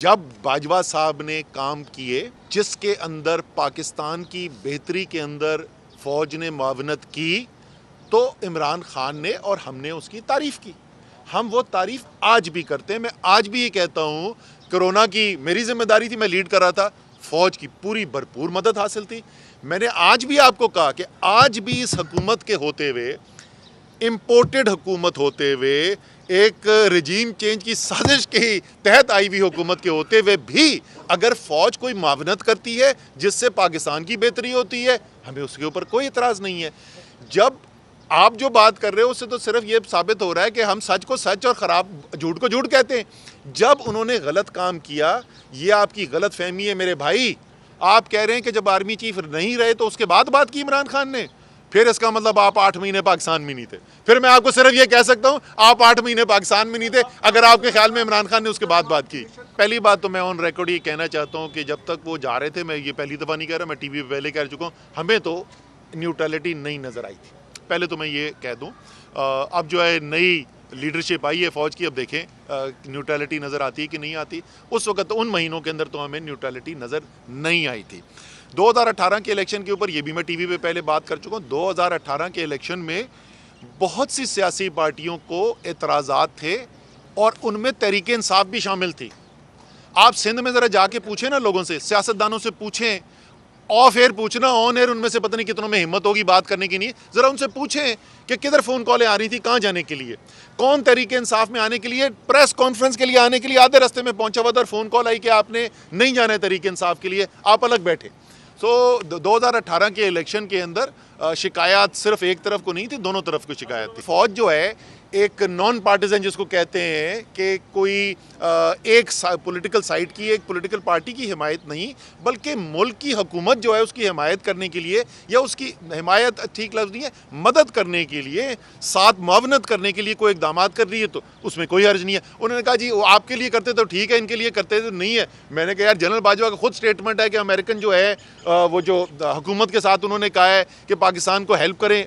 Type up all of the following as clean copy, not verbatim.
جب باجوہ صاحب نے کام کیے جس کے اندر پاکستان کی بہتری کے اندر فوج نے معاونت کی تو عمران خان نے اور ہم نے اس کی تعریف کی. ہم وہ تعریف آج بھی کرتے ہیں. میں آج بھی یہ کہتا ہوں کرونا کی میری ذمہ داری تھی, میں لیڈ کر رہا تھا, فوج کی پوری بھرپور مدد حاصل تھی. میں نے آج بھی آپ کو کہا کہ آج بھی اس حکومت کے ہوتے ہوئے, امپورٹڈ حکومت ہوتے ہوئے, ایک رجیم چینج کی سازش کے تحت آئی ہوئی حکومت کے ہوتے ہوئے بھی اگر فوج کوئی معاونت کرتی ہے جس سے پاکستان کی بہتری ہوتی ہے, ہمیں اس کے اوپر کوئی اعتراض نہیں ہے. جب آپ جو بات کر رہے ہو اس سے تو صرف یہ ثابت ہو رہا ہے کہ ہم سچ کو سچ اور خراب جھوٹ کو جھوٹ کہتے ہیں. جب انہوں نے غلط کام کیا, یہ آپ کی غلط فہمی ہے میرے بھائی. آپ کہہ رہے ہیں کہ جب آرمی چیف نہیں رہے تو اس کے بعد بات کی عمران خان نے, پھر اس کا مطلب آپ 8 مہینے پاکستان میں نہیں تھے. پھر میں آپ کو صرف یہ کہہ سکتا ہوں آپ 8 مہینے پاکستان میں نہیں تھے اگر آپ کے خیال میں عمران خان نے اس کے بعد بات کی. پہلی بات تو میں آن ریکارڈ یہ کہنا چاہتا ہوں کہ جب تک وہ جا رہے تھے, میں یہ پہلی دفعہ نہیں کہہ رہا, میں ٹی وی پہ پہلے کہہ چکا ہوں, ہمیں تو نیوٹرلٹی نہیں نظر آئی تھی. پہلے تو میں یہ کہہ دوں. اب جو ہے نئی لیڈرشپ آئی ہے فوج کی, اب دیکھیں نیوٹرلٹی نظر آتی ہے کہ نہیں آتی. اس وقت ان مہینوں کے اندر تو ہمیں نیوٹرلٹی نظر نہیں آئی تھی. 2018 کے الیکشن کے اوپر یہ بھی میں ٹی وی پہ پہلے بات کر چکا ہوں. 2018 کے الیکشن میں بہت سی سیاسی پارٹیوں کو اعتراضات تھے اور ان میں تحریک انصاف بھی شامل تھی. آپ سندھ میں ذرا جا کے پوچھیں نا لوگوں سے, سیاستدانوں سے پوچھیں, آف ایئر پوچھنا, آن ایئر ان میں سے پتہ نہیں کتنوں میں ہمت ہوگی بات کرنے کی نہیں, ذرا ان سے پوچھیں کہ کدھر فون کالیں آ رہی تھی, کہاں جانے کے لیے, کون تحریک انصاف میں آنے کے لیے, پریس کانفرنس کے لیے آنے کے لیے آدھے رستے میں پہنچا ہوا تھا, فون کال آئی کہ آپ نے نہیں جانا ہے تحریک انصاف کے لیے, آپ الگ بیٹھے. 2018 کے الیکشن کے اندر شکایات صرف ایک طرف کو نہیں تھی, دونوں طرف کو شکایت تھی. فوج جو ہے ایک نان پارٹیزن جس کو کہتے ہیں کہ کوئی ایک پولیٹیکل سائٹ کی, ایک پولیٹیکل پارٹی کی حمایت نہیں, بلکہ ملک کی حکومت جو ہے اس کی حمایت کرنے کے لیے, یا اس کی حمایت ٹھیک لفظ نہیں ہے, مدد کرنے کے لیے, ساتھ معاونت کرنے کے لیے کوئی اقدامات کر رہی ہے تو اس میں کوئی حرج نہیں ہے. انہوں نے کہا جی وہ آپ کے لیے کرتے تو ٹھیک ہے, ان کے لیے کرتے تو نہیں ہے. میں نے کہا یار جنرل باجوہ کا خود سٹیٹمنٹ ہے کہ امریکن جو ہے وہ جو حکومت کے ساتھ انہوں نے کہا ہے کہ پاکستان کو ہیلپ کریں.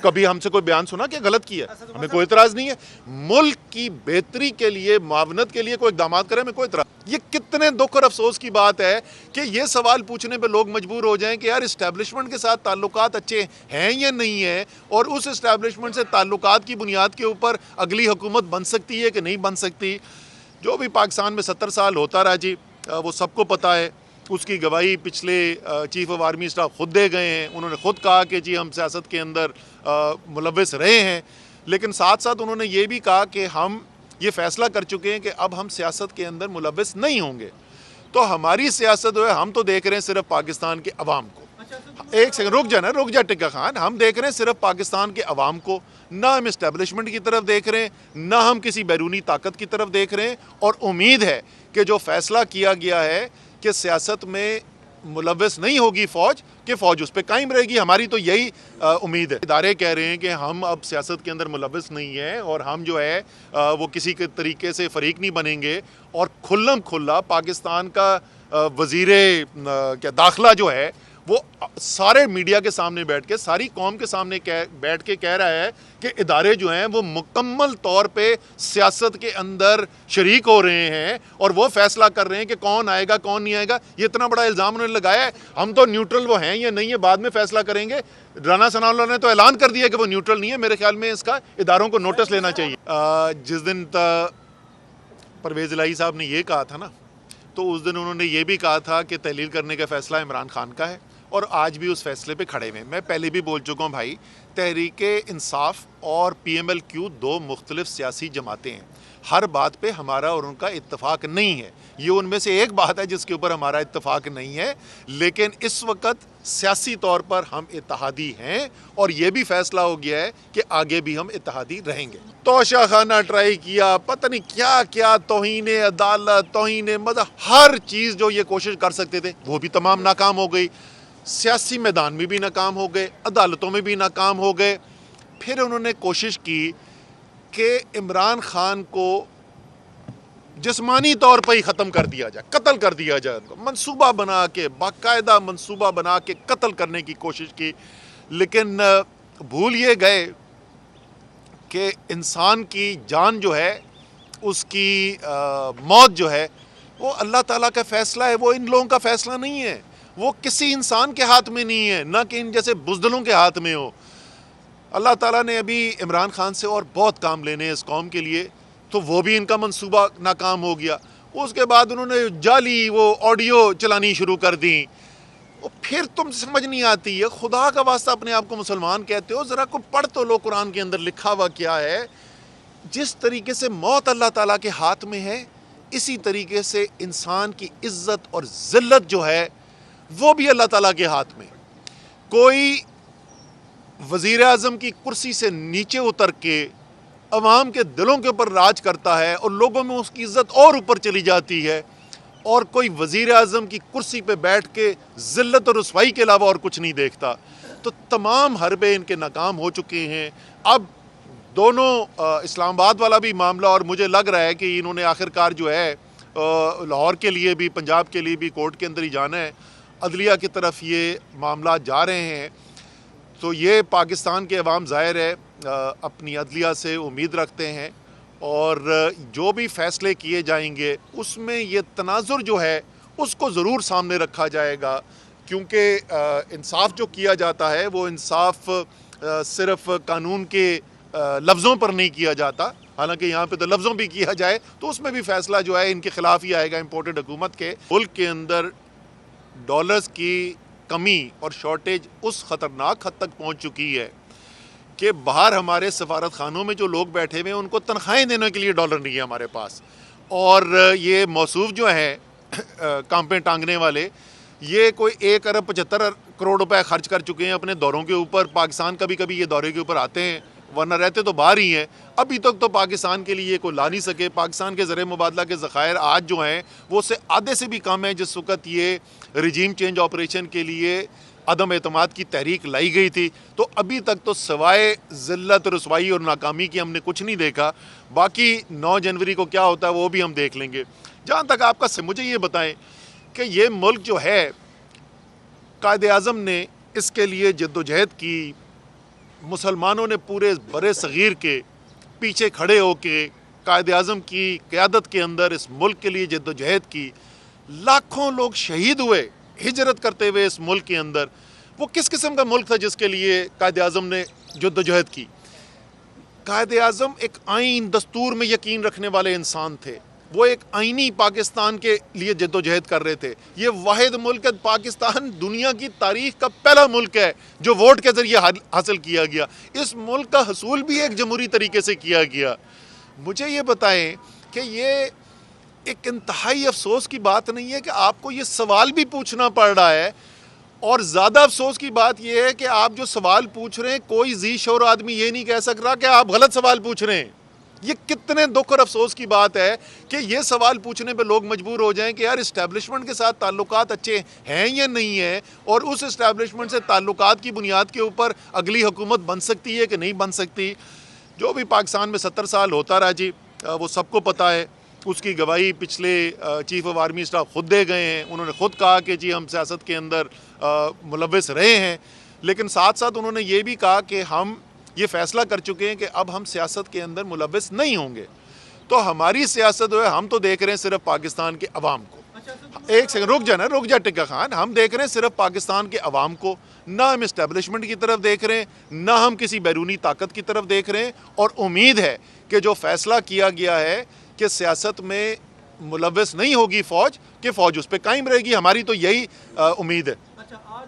کبھی ہم سے کوئی بیان سنا کہ غلط کیا؟ ہمیں کوئی اعتراض نہیں ہے. ملک کی بہتری کے لیے, معاونت کے لیے کوئی اقدامات کریں, ہمیں کوئی اعتراض. یہ کتنے دکھ اور افسوس کی بات ہے کہ یہ سوال پوچھنے پہ لوگ مجبور ہو جائیں کہ یار اسٹیبلشمنٹ کے ساتھ تعلقات اچھے ہیں یا نہیں ہیں, اور اس اسٹیبلشمنٹ سے تعلقات کی بنیاد کے اوپر اگلی حکومت بن سکتی ہے کہ نہیں بن سکتی. جو بھی پاکستان میں 70 سال ہوتا رہا جی, وہ سب کو پتہ ہے. اس کی گواہی پچھلے چیف آف آرمی اسٹاف خود دے گئے ہیں. انہوں نے خود کہا کہ جی ہم سیاست کے اندر ملوث رہے ہیں, لیکن ساتھ ساتھ انہوں نے یہ بھی کہا کہ ہم یہ فیصلہ کر چکے ہیں کہ اب ہم سیاست کے اندر ملوث نہیں ہوں گے. تو ہماری سیاست جو ہے, ہم تو دیکھ رہے ہیں صرف پاکستان کے عوام کو. ایک سیکنڈ رک جا ٹکا خان, ہم دیکھ رہے ہیں صرف پاکستان کے عوام کو, نہ ہم اسٹیبلشمنٹ کی طرف دیکھ رہے ہیں, نہ ہم کسی بیرونی طاقت کی طرف دیکھ رہے ہیں. اور امید ہے کہ جو فیصلہ کیا گیا ہے کہ سیاست میں ملوث نہیں ہوگی فوج, کہ فوج اس پہ قائم رہے گی. ہماری تو یہی امید ہے. ادارے کہہ رہے ہیں کہ ہم اب سیاست کے اندر ملوث نہیں ہیں اور ہم جو ہے وہ کسی کے طریقے سے فریق نہیں بنیں گے, اور کھلم کھلا پاکستان کا وزیر داخلہ جو ہے وہ سارے میڈیا کے سامنے بیٹھ کے, ساری قوم کے سامنے بیٹھ کے کہہ رہا ہے کہ ادارے جو ہیں وہ مکمل طور پہ سیاست کے اندر شریک ہو رہے ہیں اور وہ فیصلہ کر رہے ہیں کہ کون آئے گا کون نہیں آئے گا. یہ اتنا بڑا الزام انہوں نے لگایا ہے. ہم تو نیوٹرل وہ ہیں یا نہیں ہے بعد میں فیصلہ کریں گے. رانا ثناء اللہ نے تو اعلان کر دیا کہ وہ نیوٹرل نہیں ہے. میرے خیال میں اس کا اداروں کو نوٹس لینا چاہیے. جس دن پرویز الہی صاحب نے یہ کہا تھا نا, تو اس دن انہوں نے یہ بھی کہا تھا کہ تحلیل کرنے کا فیصلہ عمران خان کا ہے, اور آج بھی اس فیصلے پہ کھڑے ہوئے. میں پہلے بھی بول چکا ہوں بھائی, تحریک انصاف اور پی ایم ایل کیو دو مختلف سیاسی جماعتیں ہیں. ہر بات پہ ہمارا اور ان کا اتفاق نہیں ہے. یہ ان میں سے ایک بات ہے جس کے اوپر ہمارا اتفاق نہیں ہے, لیکن اس وقت سیاسی طور پر ہم اتحادی ہیں, اور یہ بھی فیصلہ ہو گیا ہے کہ آگے بھی ہم اتحادی رہیں گے. توشہ خانہ ٹرائی کیا, پتہ نہیں کیا کیا, توہین عدالت, توہین مذہب, ہر چیز جو یہ کوشش کر سکتے تھے وہ بھی تمام ناکام ہو گئی. سیاسی میدان میں بھی ناکام ہو گئے, عدالتوں میں بھی ناکام ہو گئے. پھر انہوں نے کوشش کی کہ عمران خان کو جسمانی طور پر ہی ختم کر دیا جائے, قتل کر دیا جائے. ان کو منصوبہ بنا کے, باقاعدہ منصوبہ بنا کے قتل کرنے کی کوشش کی. لیکن بھول یہ گئے کہ انسان کی جان جو ہے, اس کی موت جو ہے وہ اللہ تعالیٰ کا فیصلہ ہے، وہ ان لوگوں کا فیصلہ نہیں ہے، وہ کسی انسان کے ہاتھ میں نہیں ہے، نہ کہ ان جیسے بزدلوں کے ہاتھ میں ہو۔ اللہ تعالیٰ نے ابھی عمران خان سے اور بہت کام لینے ہیں اس قوم کے لیے، تو وہ بھی ان کا منصوبہ ناکام ہو گیا۔ اس کے بعد انہوں نے جعلی وہ آڈیو چلانی شروع کر دیں، پھر تم سمجھ نہیں آتی ہے، خدا کا واسطہ اپنے آپ کو مسلمان کہتے ہو، ذرا کو پڑھ تو لو قرآن کے اندر لکھا ہوا کیا ہے۔ جس طریقے سے موت اللہ تعالیٰ کے ہاتھ میں ہے، اسی طریقے سے انسان کی عزت اور ذلت جو ہے وہ بھی اللہ تعالیٰ کے ہاتھ میں۔ کوئی وزیر اعظم کی کرسی سے نیچے اتر کے عوام کے دلوں کے اوپر راج کرتا ہے اور لوگوں میں اس کی عزت اور اوپر چلی جاتی ہے، اور کوئی وزیر اعظم کی کرسی پہ بیٹھ کے ذلت اور رسوائی کے علاوہ اور کچھ نہیں دیکھتا۔ تو تمام حربے ان کے ناکام ہو چکے ہیں۔ اب دونوں اسلام آباد والا بھی معاملہ، اور مجھے لگ رہا ہے کہ انہوں نے آخر کار جو ہے لاہور کے لیے بھی، پنجاب کے لیے بھی کورٹ کے اندر ہی جانا ہے، عدلیہ کی طرف یہ معاملات جا رہے ہیں۔ تو یہ پاکستان کے عوام ظاہر ہے اپنی عدلیہ سے امید رکھتے ہیں، اور جو بھی فیصلے کیے جائیں گے اس میں یہ تناظر جو ہے اس کو ضرور سامنے رکھا جائے گا، کیونکہ انصاف جو کیا جاتا ہے وہ انصاف صرف قانون کے لفظوں پر نہیں کیا جاتا، حالانکہ یہاں پہ تو لفظوں بھی کیا جائے تو اس میں بھی فیصلہ جو ہے ان کے خلاف ہی آئے گا، امپورٹڈ حکومت کے۔ ملک کے اندر ڈالرز کی کمی اور شارٹیج اس خطرناک حد تک پہنچ چکی ہے کہ باہر ہمارے سفارت خانوں میں جو لوگ بیٹھے ہوئے ہیں ان کو تنخواہیں دینے کے لیے ڈالر نہیں ہے ہمارے پاس، اور یہ موصوف جو ہیں کانپیں ٹانگنے والے، یہ کوئی 1.75 ارب روپے خرچ کر چکے ہیں اپنے دوروں کے اوپر۔ پاکستان کبھی کبھی یہ دورے کے اوپر آتے ہیں، ورنہ رہتے تو باہر ہی ہیں۔ ابھی تک تو پاکستان کے لیے کوئی لا نہیں سکے۔ پاکستان کے زر مبادلہ کے ذخائر آج جو ہیں وہ سے آدھے سے بھی کم ہیں جس وقت یہ رجیم چینج آپریشن کے لیے عدم اعتماد کی تحریک لائی گئی تھی۔ تو ابھی تک تو سوائے ذلت، رسوائی اور ناکامی کی ہم نے کچھ نہیں دیکھا۔ باقی 9 جنوری کو کیا ہوتا ہے وہ بھی ہم دیکھ لیں گے۔ جہاں تک آپ کا سے مجھے یہ بتائیں کہ یہ ملک جو ہے، قائد اعظم نے اس کے لیے جد و جہد کی، مسلمانوں نے پورے برِ صغیر کے پیچھے کھڑے ہو کے قائد اعظم کی قیادت کے اندر اس ملک کے لیے جد و جہد کی، لاکھوں لوگ شہید ہوئے ہجرت کرتے ہوئے اس ملک کے اندر۔ وہ کس قسم کا ملک تھا جس کے لیے قائد اعظم نے جد و جہد کی؟ قائد اعظم ایک آئین، دستور میں یقین رکھنے والے انسان تھے، وہ ایک آئینی پاکستان کے لیے جد و جہد کر رہے تھے۔ یہ واحد ملک ہے، پاکستان دنیا کی تاریخ کا پہلا ملک ہے جو ووٹ کے ذریعے حاصل کیا گیا۔ اس ملک کا حصول بھی ایک جمہوری طریقے سے کیا گیا۔ مجھے یہ بتائیں کہ یہ ایک انتہائی افسوس کی بات نہیں ہے کہ آپ کو یہ سوال بھی پوچھنا پڑ رہا ہے، اور زیادہ افسوس کی بات یہ ہے کہ آپ جو سوال پوچھ رہے ہیں کوئی ذی شعور آدمی یہ نہیں کہہ سک رہا کہ آپ غلط سوال پوچھ رہے ہیں۔ یہ کتنے دکھ اور افسوس کی بات ہے کہ یہ سوال پوچھنے پہ لوگ مجبور ہو جائیں کہ یار اسٹیبلشمنٹ کے ساتھ تعلقات اچھے ہیں یا نہیں ہیں، اور اس اسٹیبلشمنٹ سے تعلقات کی بنیاد کے اوپر اگلی حکومت بن سکتی ہے کہ نہیں بن سکتی۔ جو بھی پاکستان میں 70 سال ہوتا رہا جی، وہ سب کو پتہ ہے۔ اس کی گواہی پچھلے چیف آف آرمی اسٹاف خود دے گئے ہیں۔ انہوں نے خود کہا کہ جی ہم سیاست کے اندر ملوث رہے ہیں، لیکن ساتھ ساتھ انہوں نے یہ بھی کہا کہ ہم یہ فیصلہ کر چکے ہیں کہ اب ہم سیاست کے اندر ملوث نہیں ہوں گے۔ تو ہماری سیاست جو ہے، ہم تو دیکھ رہے ہیں صرف پاکستان کے عوام کو۔ ایک سیکنڈ رک جا ٹکا خان، ہم دیکھ رہے ہیں صرف پاکستان کے عوام کو، نہ ہم اسٹیبلشمنٹ کی طرف دیکھ رہے ہیں، نہ ہم کسی بیرونی طاقت کی طرف دیکھ رہے ہیں۔ اور امید ہے کہ جو فیصلہ کیا گیا ہے کہ سیاست میں ملوث نہیں ہوگی فوج، کہ فوج اس پہ قائم رہے گی، ہماری تو یہی امید ہے۔